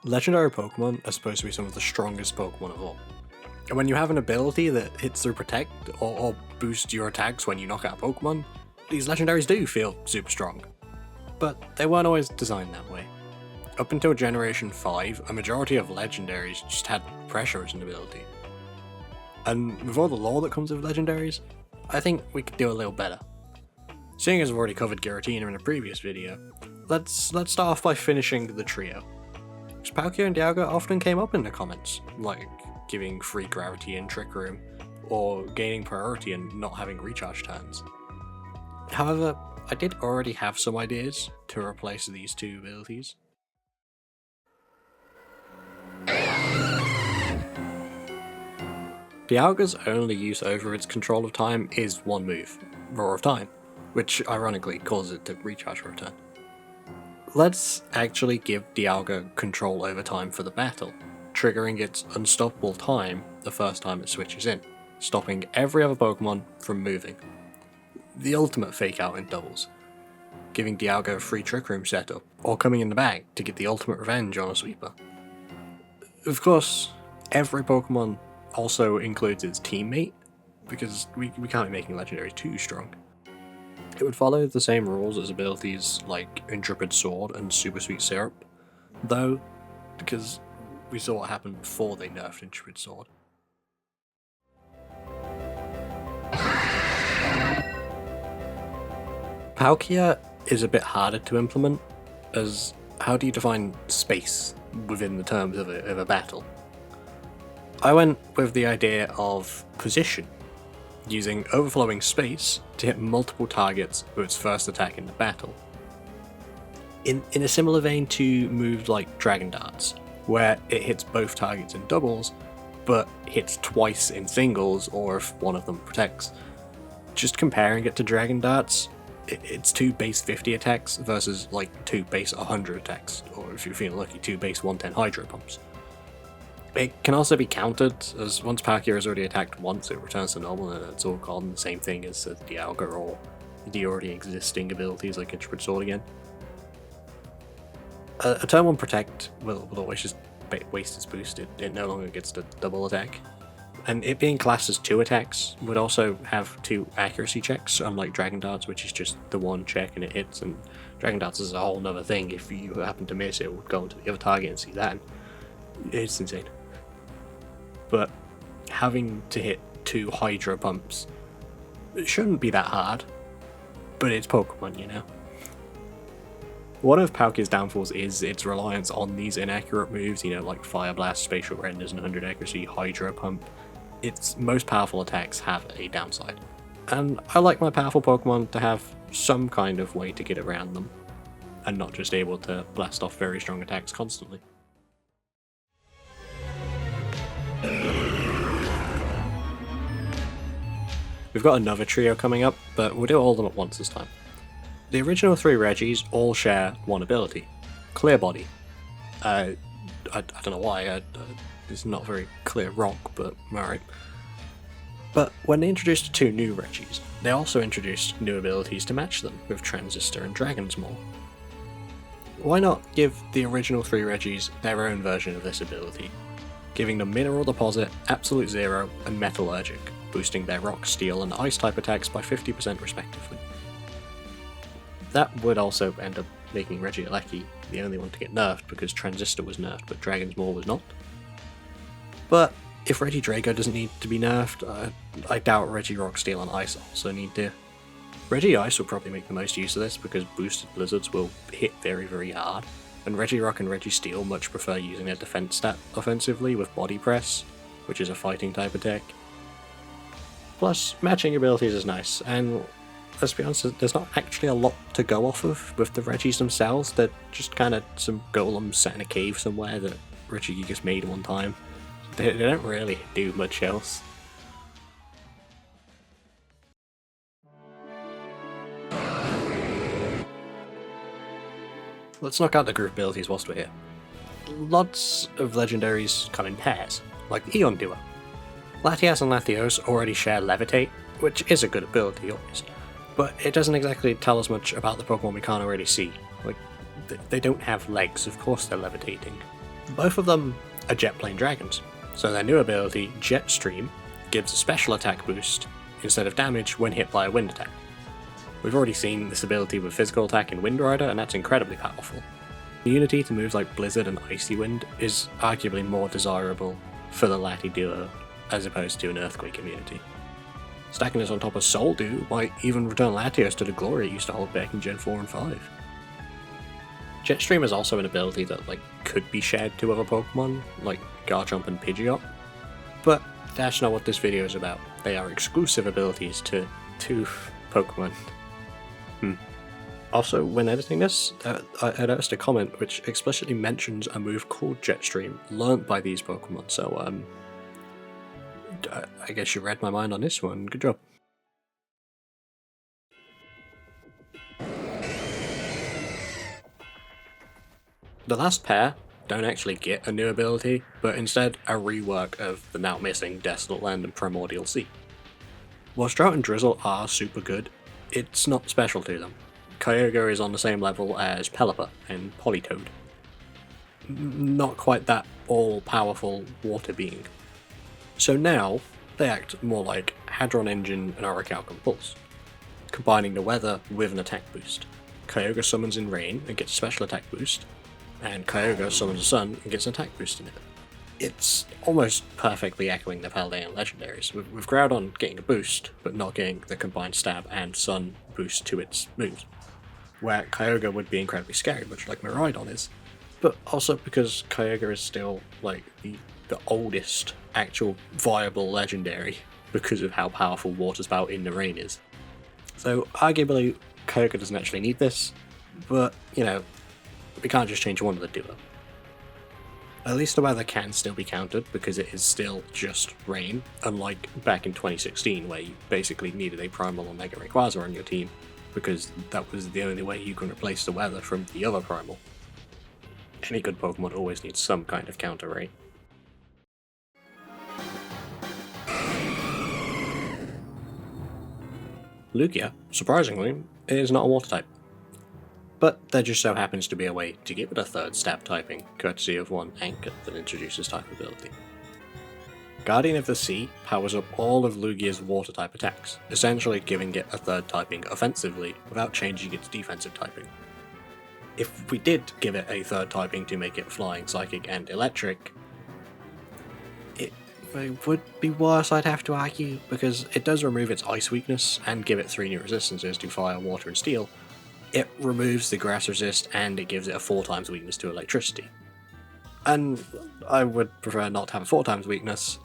Legendary Pokemon are supposed to be some of the strongest Pokemon of all. And when you have an ability that hits through Protect or boosts your attacks when you knock out a Pokemon, these legendaries do feel super strong. But they weren't always designed that way. Up until Generation 5, a majority of legendaries just had pressure as an ability. And with all the lore that comes with legendaries, I think we could do a little better. Seeing as I've already covered Giratina in a previous video, let's start off by finishing the trio. Because Palkia and Dialga often came up in the comments, like giving free gravity in Trick Room, or gaining priority and not having recharge turns. However, I did already have some ideas to replace these two abilities. Dialga's only use over its control of time is one move, Roar of Time, which ironically causes it to recharge for a turn. Let's actually give Dialga control over time for the battle, triggering its unstoppable time the first time it switches in, stopping every other Pokemon from moving. The ultimate fake out in doubles, giving Dialga a free Trick Room setup, or coming in the back to get the ultimate revenge on a sweeper. Of course, every Pokemon also includes its teammate, because we can't be making legendaries too strong. It would follow the same rules as abilities like Intrepid Sword and Super Sweet Syrup, though, because we saw what happened before they nerfed Intrepid Sword. Palkia is a bit harder to implement, as how do you define space within the terms of a battle? I went with the idea of position, using overflowing space to hit multiple targets with its first attack in the battle. In a similar vein to moves like Dragon Darts, where it hits both targets in doubles, but hits twice in singles or if one of them protects. Just comparing it to Dragon Darts, it's 2 base 50 attacks versus like 2 base 100 attacks, or if you're feeling lucky, 2 base 110 Hydro Pumps. It can also be countered, as once Palkia has already attacked once, it returns to normal and it's all called the same thing as the Dialga or the already existing abilities like Intrepid Sword again. A turn 1 Protect will always just waste its boost, it no longer gets the double attack. And it being classed as 2 attacks would also have 2 accuracy checks, unlike Dragon Darts, which is just the 1 check and it hits, and Dragon Darts is a whole nother thing. If you happen to miss, it would go into the other target and see that. It's insane. But having to hit 2 Hydro Pumps, it shouldn't be that hard, but it's Pokemon, you know? One of Palkia's downfalls is its reliance on these inaccurate moves, you know, like Fire Blast, Spatial Renders, and 100 accuracy, Hydro Pump. Its most powerful attacks have a downside, and I like my powerful Pokemon to have some kind of way to get around them, and not just able to blast off very strong attacks constantly. We've got another trio coming up, but we'll do all of them at once this time. The original 3 Regis all share one ability, Clear Body. I don't know why, it's not very clear rock, but alright. But when they introduced 2 new Regis, they also introduced new abilities to match them, with Transistor and Dragon's Maw. Why not give the original 3 Regis their own version of this ability, giving them Mineral Deposit, Absolute Zero, and Metallurgic, boosting their Rock, Steel, and Ice type attacks by 50% respectively. That would also end up making Regieleki the only one to get nerfed because Transistor was nerfed but Dragon's Maw was not. But if Regidrago doesn't need to be nerfed, I doubt Regirock, Steel, and Ice also need to. Regice will probably make the most use of this because boosted Blizzards will hit very, very hard, and Regirock and Registeel much prefer using their defense stat offensively with Body Press, which is a fighting type attack. Plus, matching abilities is nice, and let's be honest, there's not actually a lot to go off of with the Regis themselves. They're just kind of some golems sat in a cave somewhere that Regigigas made one time. They don't really do much else. Let's knock out the group abilities whilst we're here. Lots of legendaries come in pairs, like the Eon Duo. Latias and Latios already share Levitate, which is a good ability always, but it doesn't exactly tell us much about the Pokemon we can't already see. Like, they don't have legs, of course they're levitating. Both of them are jet plane dragons, so their new ability, Jet Stream, gives a special attack boost instead of damage when hit by a wind attack. We've already seen this ability with physical attack in Wind Rider, and that's incredibly powerful. The immunity to moves like Blizzard and Icy Wind is arguably more desirable for the Lati duo as opposed to an Earthquake immunity. Stacking this on top of Soul Dew might even return Latios to the glory it used to hold back in Gen 4 and 5. Jetstream is also an ability that could be shared to other Pokemon, like Garchomp and Pidgeot, but that's not what this video is about. They are exclusive abilities to two Pokemon. Also, when editing this, I noticed a comment which explicitly mentions a move called Jetstream, learnt by these Pokemon, so I guess you read my mind on this one. Good job. The last pair don't actually get a new ability, but instead a rework of the now missing Desolate Land and Primordial Sea. While Drought and Drizzle are super good, it's not special to them. Kyogre is on the same level as Pelipper and Politoed. Not quite that all-powerful water being. So now, they act more like Hadron Engine and Orichalcum Pulse, combining the weather with an attack boost. Kyogre summons in rain and gets a special attack boost, and Kyogre summons a sun and gets an attack boost in it. It's almost perfectly echoing the Paldean legendaries, with Groudon getting a boost, but not getting the combined stab and sun boost to its moves. Where Kyogre would be incredibly scary, much like Miraidon is, but also because Kyogre is still the oldest actual viable legendary because of how powerful Water Spout in the rain is. So arguably Kyogre doesn't actually need this, but we can't just change one of the duo. At least the weather can still be countered because it is still just rain, unlike back in 2016 where you basically needed a Primal or Mega Rayquaza on your team because that was the only way you can replace the weather from the other Primal. Any good Pokemon always needs some kind of counter rate. Lugia, surprisingly, is not a water type. But there just so happens to be a way to give it a third stab typing, courtesy of one anchor that introduces type ability. Guardian of the Sea powers up all of Lugia's water type attacks, essentially giving it a third typing offensively without changing its defensive typing. If we did give it a third typing to make it flying, psychic, and electric, it would be worse, I'd have to argue, because it does remove its ice weakness and give it 3 new resistances to fire, water, and steel. It removes the grass resist and it gives it a 4 times weakness to electricity. And I would prefer not to have a 4 times weakness,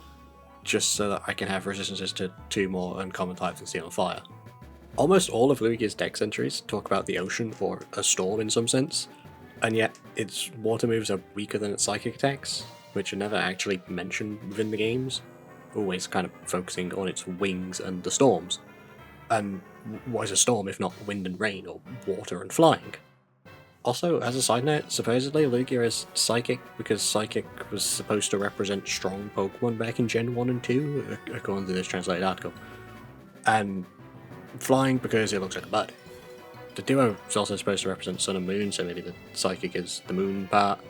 just so that I can have resistances to 2 more uncommon types in steel and fire. Almost all of Lugia's dex entries talk about the ocean or a storm in some sense, and yet its water moves are weaker than its psychic attacks, which are never actually mentioned within the games, always kind of focusing on its wings and the storms. And what is a storm if not wind and rain, or water and flying? Also, as a side note, supposedly Lugia is psychic because psychic was supposed to represent strong Pokemon back in Gen 1 and 2, according to this translated article. And flying because it looks like a bird. The duo is also supposed to represent Sun and Moon, so maybe the psychic is the moon part.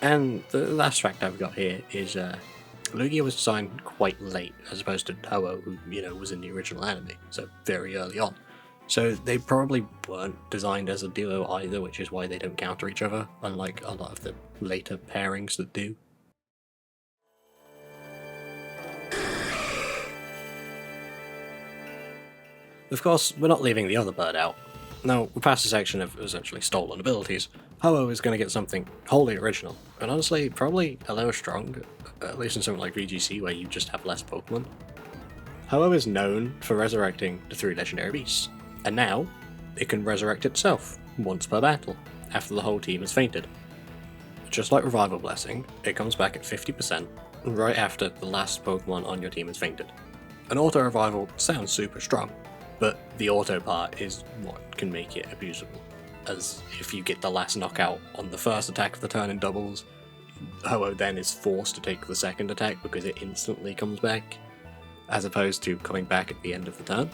And the last fact I've got here is Lugia was designed quite late, as opposed to Ho-Oh, who, was in the original anime, so very early on. So they probably weren't designed as a duo either, which is why they don't counter each other, unlike a lot of the later pairings that do. Of course, we're not leaving the other bird out. Now, we're past the section of essentially stolen abilities. Ho-Oh is going to get something wholly original, and honestly, probably a little strong, at least in something like VGC where you just have less Pokemon. Ho-Oh is known for resurrecting the 3 legendary beasts, and now it can resurrect itself once per battle, after the whole team has fainted. Just like Revival Blessing, it comes back at 50% right after the last Pokemon on your team has fainted. An auto-revival sounds super strong, but the auto part is what can make it abusable, as if you get the last knockout on the first attack of the turn in doubles, Ho-Oh then is forced to take the second attack because it instantly comes back, as opposed to coming back at the end of the turn.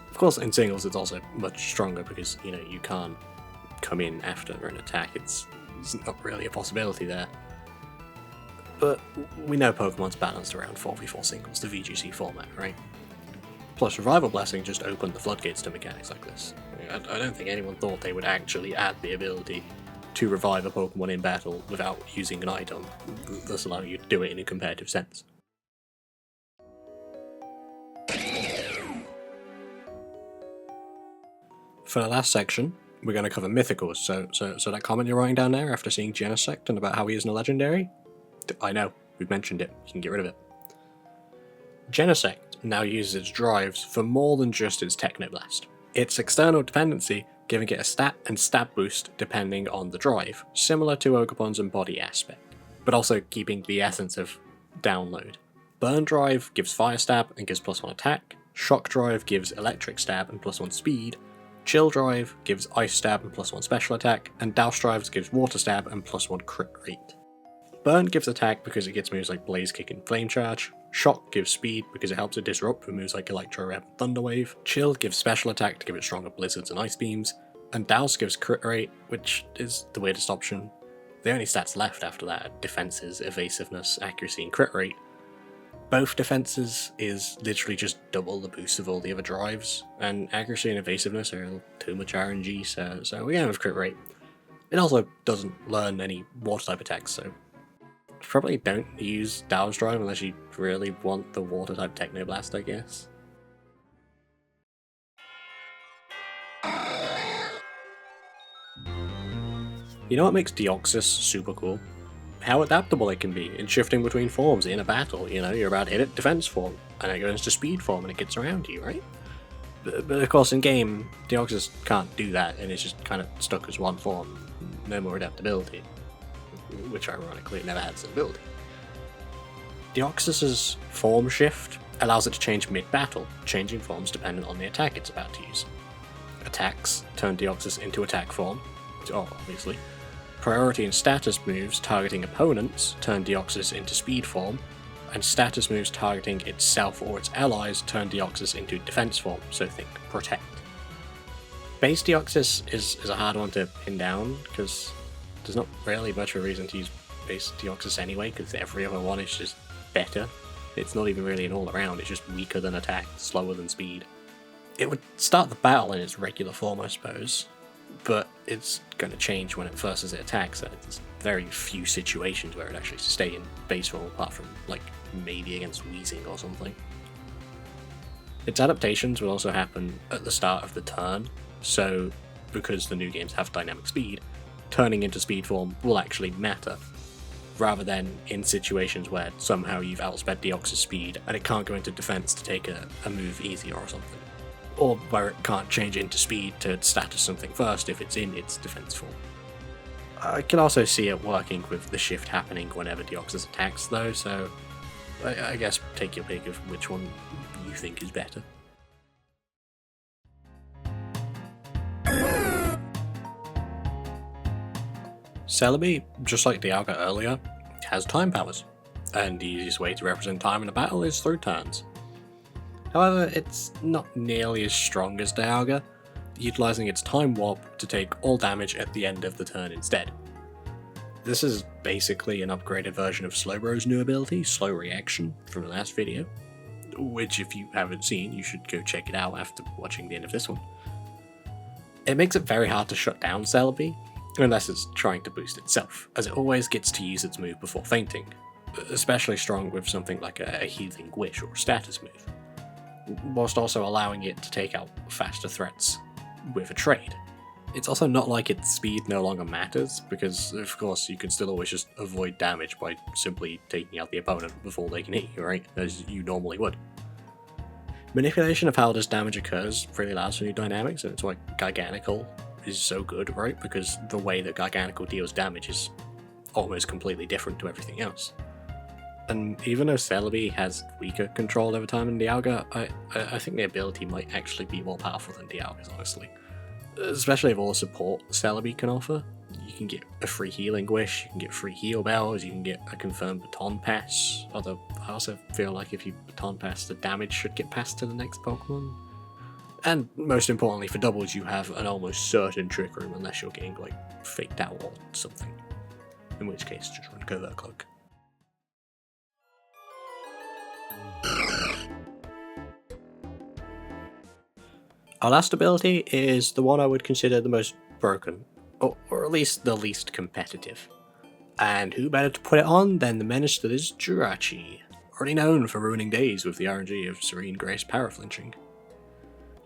Of course, in singles it's also much stronger because, you can't come in after an attack, it's not really a possibility there. But we know Pokemon's balanced around 4v4 singles, the VGC format, right? Plus, Revival Blessing just opened the floodgates to mechanics like this. I don't think anyone thought they would actually add the ability to revive a Pokemon in battle without using an item, thus allowing you to do it in a competitive sense. For the last section, we're going to cover Mythicals, so that comment you're writing down there after seeing Genesect and about how he isn't a legendary? I know, we've mentioned it, you can get rid of it. Genesect now uses its drives for more than just its Technoblast. Its external dependency giving it a stat and stab boost depending on the drive, similar to Ogerpon's Embody aspect, but also keeping the essence of download. Burn Drive gives Fire Stab and gives +1 attack, Shock Drive gives Electric Stab and +1 speed, Chill Drive gives Ice Stab and +1 special attack, and Douse Drive gives Water Stab and +1 crit rate. Burn gives attack because it gets moves like Blaze Kick and Flame Charge, Shock gives speed because it helps it disrupt with moves like Electro Rap and Thunder Wave, Chill gives special attack to give it stronger blizzards and ice beams, and Douse gives crit rate, which is the weirdest option. The only stats left after that are defenses, evasiveness, accuracy, and crit rate. Both defenses is literally just double the boost of all the other drives, and accuracy and evasiveness are a little too much RNG, so we're going with crit rate. It also doesn't learn any water type attacks, so probably don't use Douse Drive unless you really want the water type Technoblast, I guess. You know what makes Deoxys super cool? How adaptable it can be in shifting between forms in a battle. You know, you're about to hit it defense form, and it goes to speed form and it gets around you, right? But of course in game, Deoxys can't do that and it's just kind of stuck as one form. No more adaptability. Which ironically never had some ability. Deoxys' form shift allows it to change mid-battle, changing forms dependent on the attack it's about to use. Attacks turn Deoxys into attack form, obviously. Priority and status moves targeting opponents turn Deoxys into speed form, and status moves targeting itself or its allies turn Deoxys into defense form, so think protect. Base Deoxys is a hard one to pin down, because there's not really much of a reason to use base Deoxys anyway, because every other one is just better. It's not even really an all-around, it's just weaker than attack, slower than speed. It would start the battle in its regular form, I suppose, but it's going to change when it first as it attacks, and there's very few situations where it actually stay in base form, apart from, like, maybe against Weezing or something. Its adaptations will also happen at the start of the turn, so because the new games have dynamic speed, turning into speed form will actually matter, rather than in situations where somehow you've outsped Deoxys speed and it can't go into defense to take a move easier or something. Or where it can't change into speed to status something first if it's in its defense form. I can also see it working with the shift happening whenever Deoxys attacks though, so I guess take your pick of which one you think is better. Celebi, just like Dialga earlier, has time powers, and the easiest way to represent time in a battle is through turns. However, it's not nearly as strong as Dialga, utilising its time warp to take all damage at the end of the turn instead. This is basically an upgraded version of Slowbro's new ability, Slow Reaction, from the last video, which if you haven't seen, you should go check it out after watching the end of this one. It makes it very hard to shut down Celebi, unless it's trying to boost itself, as it always gets to use its move before fainting, especially strong with something like a Healing Wish or status move, whilst also allowing it to take out faster threats with a trade. It's also not like its speed no longer matters, because of course you can still always just avoid damage by simply taking out the opponent before they can hit you, right, as you normally would. Manipulation of how this damage occurs really allows for new dynamics, and it's why Gigantical is so good, right? Because the way that Gigantical deals damage is almost completely different to everything else. And even though Celebi has weaker control over time than Dialga, I think the ability might actually be more powerful than Dialga's, honestly. Especially with all the support Celebi can offer. You can get a free Healing Wish, you can get free Heal Bells, you can get a confirmed Baton Pass, although I also feel like if you Baton Pass, the damage should get passed to the next Pokemon. And most importantly for doubles, you have an almost certain Trick Room unless you're getting like faked out or something. In which case, just run Covert Cloak. Our last ability is the one I would consider the most broken, or at least the least competitive. And who better to put it on than the menace that is Jirachi, already known for ruining days with the RNG of Serene Grace power flinching.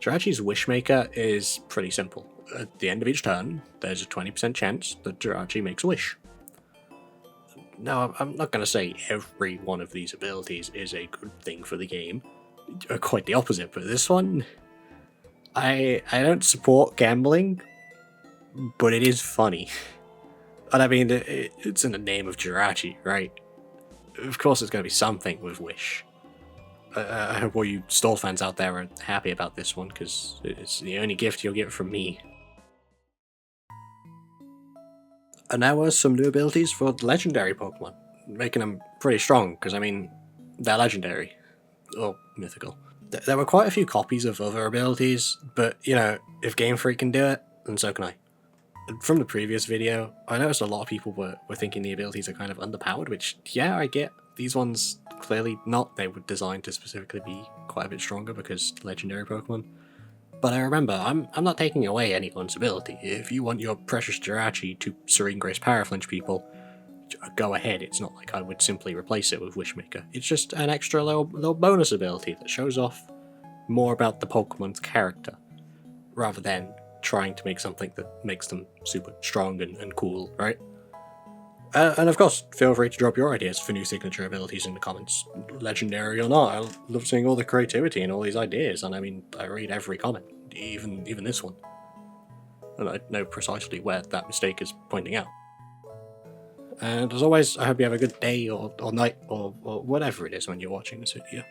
Jirachi's Wishmaker is pretty simple. At the end of each turn, there's a 20% chance that Jirachi makes a wish. Now, I'm not going to say every one of these abilities is a good thing for the game. Quite the opposite, but this one, I don't support gambling, but it is funny. And I mean, it's in the name of Jirachi, right? Of course it's going to be something with Wish. I hope all you Stall fans out there are happy about this one, because it's the only gift you'll get from me. And now are some new abilities for legendary Pokemon, making them pretty strong, because I mean, they're legendary, or mythical. There were quite a few copies of other abilities, but you know, if Game Freak can do it, then so can I. From the previous video, I noticed a lot of people were thinking the abilities are kind of underpowered, which, yeah, I get. These ones, clearly not. They were designed to specifically be quite a bit stronger because legendary Pokemon. But I remember, I'm not taking away anyone's ability. If you want your precious Jirachi to Serene Grace Power Flinch people, go ahead. It's not like I would simply replace it with Wishmaker. It's just an extra little bonus ability that shows off more about the Pokemon's character, rather than trying to make something that makes them super strong and cool, right? And of course, feel free to drop your ideas for new signature abilities in the comments, legendary or not. I love seeing all the creativity and all these ideas, and I mean, I read every comment, even this one. And I know precisely where that mistake is pointing out. And as always, I hope you have a good day or night or whatever it is when you're watching this video.